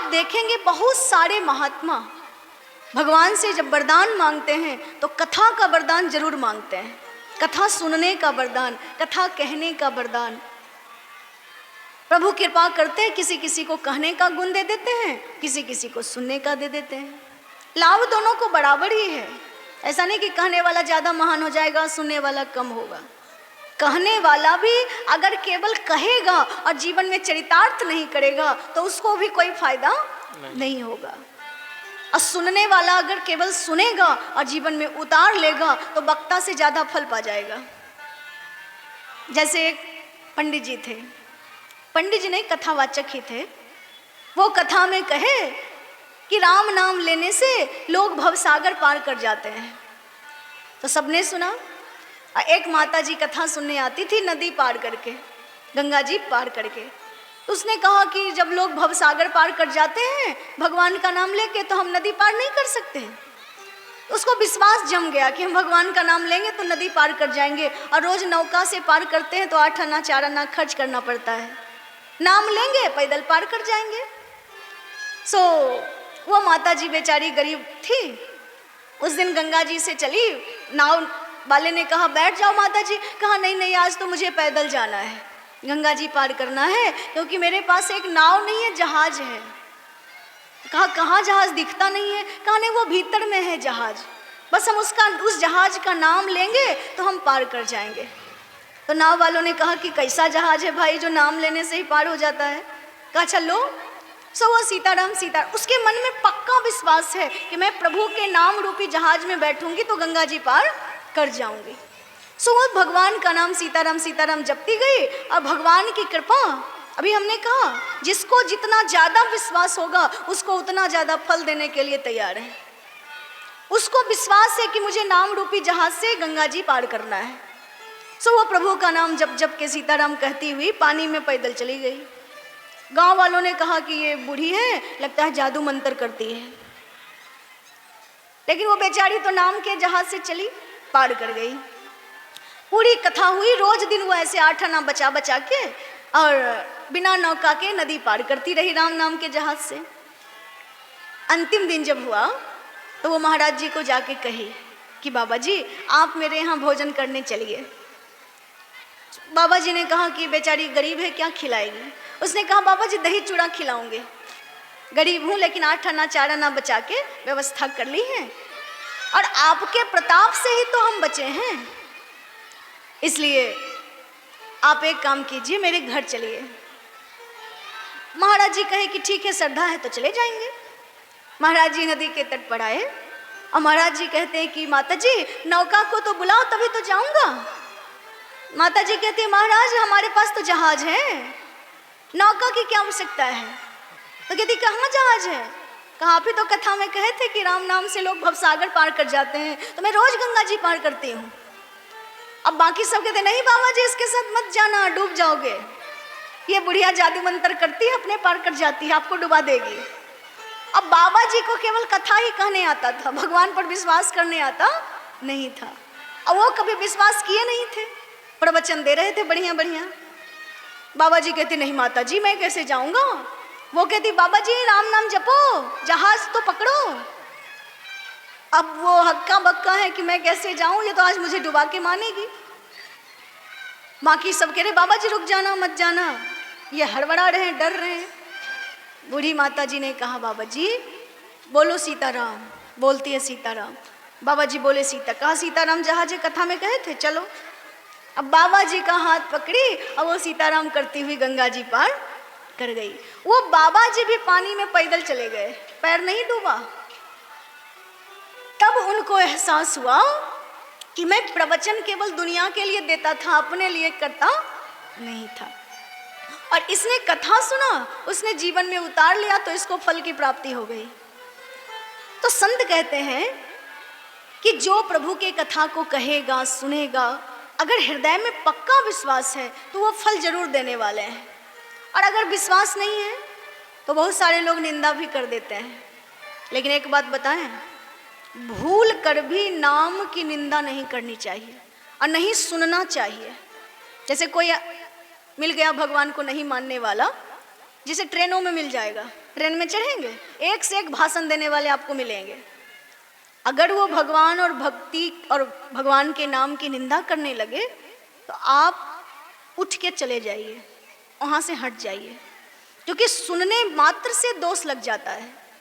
देखेंगे बहुत सारे महात्मा भगवान से जब वरदान मांगते हैं तो कथा का वरदान जरूर मांगते हैं, कथा सुनने का वरदान, कथा कहने का वरदान। प्रभु कृपा करते हैं, किसी किसी को कहने का गुण दे देते हैं, किसी किसी को सुनने का दे देते हैं। लाभ दोनों को बराबर ही है। ऐसा नहीं कि कहने वाला ज़्यादा महान हो जाएगा, सुनने वाला कम होगा। कहने वाला भी अगर केवल कहेगा और जीवन में चरितार्थ नहीं करेगा तो उसको भी कोई फायदा नहीं होगा। और सुनने वाला अगर केवल सुनेगा और जीवन में उतार लेगा तो वक्ता से ज़्यादा फल पा जाएगा। जैसे एक पंडित जी थे, पंडित जी नहीं कथावाचक ही थे। वो कथा में कहे कि राम नाम लेने से लोग भवसागर पार कर जाते हैं। तो सबने सुना। एक माता जी कथा सुनने आती थी नदी पार करके, गंगा जी पार करके। उसने कहा कि जब लोग भवसागर पार कर जाते हैं भगवान का नाम लेके, तो हम नदी पार नहीं कर सकते हैं। उसको विश्वास जम गया कि हम भगवान का नाम लेंगे तो नदी पार कर जाएंगे। और रोज नौका से पार करते हैं तो 8 आना 4 आना खर्च करना पड़ता है, नाम लेंगे पैदल पार कर जाएंगे। वो माता जी बेचारी गरीब थी। उस दिन गंगा जी से चली, नाव वाले ने कहा बैठ जाओ माता जी। कहा नहीं नहीं, आज तो मुझे पैदल जाना है, गंगा जी पार करना है, क्योंकि मेरे पास एक नाव नहीं है, जहाज है। कहा कहाँ जहाज, दिखता नहीं है। कहा नहीं, वो भीतर में है जहाज, बस हम उस जहाज का नाम लेंगे तो हम पार कर जाएंगे। तो नाव वालों ने कहा कि कैसा जहाज है भाई जो नाम लेने से ही पार हो जाता है। कहा चलो। वो सीताराम उसके मन में पक्का विश्वास है कि मैं प्रभु के नाम रूपी जहाज में बैठूंगी तो गंगा जी पार कर जाऊंगी। वो भगवान का नाम सीताराम सीताराम जपती गई। और भगवान की कृपा, अभी हमने कहा जिसको जितना ज़्यादा विश्वास होगा उसको उतना ज़्यादा फल देने के लिए तैयार है। उसको विश्वास है कि मुझे नाम रूपी जहाज से गंगा जी पार करना है। वो प्रभु का नाम जप जप के सीताराम कहती हुई पानी में पैदल चली गई। गांव वालों ने कहा कि ये बूढ़ी है, लगता है जादू मंत्र करती है। लेकिन वो बेचारी तो नाम के जहाज से चली, पार कर गई। पूरी कथा हुई। रोज दिन वो ऐसे 8 आना बचा बचा के और बिना नौका के नदी पार करती रही राम नाम के जहाज से। अंतिम दिन जब हुआ तो वो महाराज जी को जाके कही कि बाबा जी आप मेरे यहाँ भोजन करने चलिए। बाबा जी ने कहा कि बेचारी गरीब है, क्या खिलाएगी। उसने कहा बाबा जी दही चूड़ा खिलाऊंगे, गरीब हूँ लेकिन 8 आना 4 आना बचा के व्यवस्था कर ली है, और आपके प्रताप से ही तो हम बचे हैं, इसलिए आप एक काम कीजिए मेरे घर चलिए। महाराज जी कहे कि ठीक है, श्रद्धा है तो चले जाएंगे। महाराज जी नदी के तट पर आए और महाराज जी कहते हैं कि माता जी नौका को तो बुलाओ तभी तो जाऊंगा। माता जी कहती है महाराज हमारे पास तो जहाज है, नौका की क्या आवश्यकता है। तो कहती कहाँ जहाज है। कहा आप ही तो कथा में कहे थे कि राम नाम से लोग भवसागर पार कर जाते हैं, तो मैं रोज गंगा जी पार करती हूँ। अब बाकी सब कहते नहीं बाबा जी इसके साथ मत जाना, डूब जाओगे, ये बुढ़िया जादू मंत्र करती है, अपने पार कर जाती है, आपको डुबा देगी। अब बाबा जी को केवल कथा ही कहने आता था, भगवान पर विश्वास करने आता नहीं था। और वो कभी विश्वास किए नहीं थे, प्रवचन दे रहे थे बढ़िया बढ़िया। बाबा जी कहते नहीं माता जी मैं कैसे जाऊंगा। वो कहती बाबा जी राम नाम जपो, जहाज तो पकड़ो। अब वो हक्का बक्का है कि मैं कैसे जाऊं, ये तो आज मुझे डुबा के मानेगी। बाकी सब कह रहे बाबा जी रुक जाना मत जाना, ये हड़बड़ा रहे, डर रहे। बूढ़ी माता जी ने कहा बाबा जी बोलो सीताराम। बोलती है सीताराम। बाबा जी बोले सीता। कहा सीताराम जहाज कथा में कहे थे, चलो। अब बाबा जी का हाथ पकड़ी और वो सीताराम करती हुई गंगा जी पार कर गई। वो बाबा जी भी पानी में पैदल चले गए, पैर नहीं डूबा। तब उनको एहसास हुआ कि मैं प्रवचन केवल दुनिया के लिए देता था, अपने लिए करता नहीं था। और इसने कथा सुना, उसने जीवन में उतार लिया, तो इसको फल की प्राप्ति हो गई। तो संत कहते हैं कि जो प्रभु के कथा को कहेगा, सुनेगा, अगर हृदय में पक्का विश्वास है तो वो फल जरूर देने वाले हैं। और अगर विश्वास नहीं है तो बहुत सारे लोग निंदा भी कर देते हैं। लेकिन एक बात बताएं, भूल कर भी नाम की निंदा नहीं करनी चाहिए और नहीं सुनना चाहिए। जैसे कोई मिल गया भगवान को नहीं मानने वाला, जिसे ट्रेनों में मिल जाएगा। ट्रेन में चढ़ेंगे, एक से एक भाषण देने वाले आपको मिलेंगे। अगर वो भगवान और भक्ति और भगवान के नाम की निंदा करने लगे तो आप उठ के चले जाइए, वहाँ से हट जाइए, क्योंकि सुनने मात्र से दोष लग जाता है।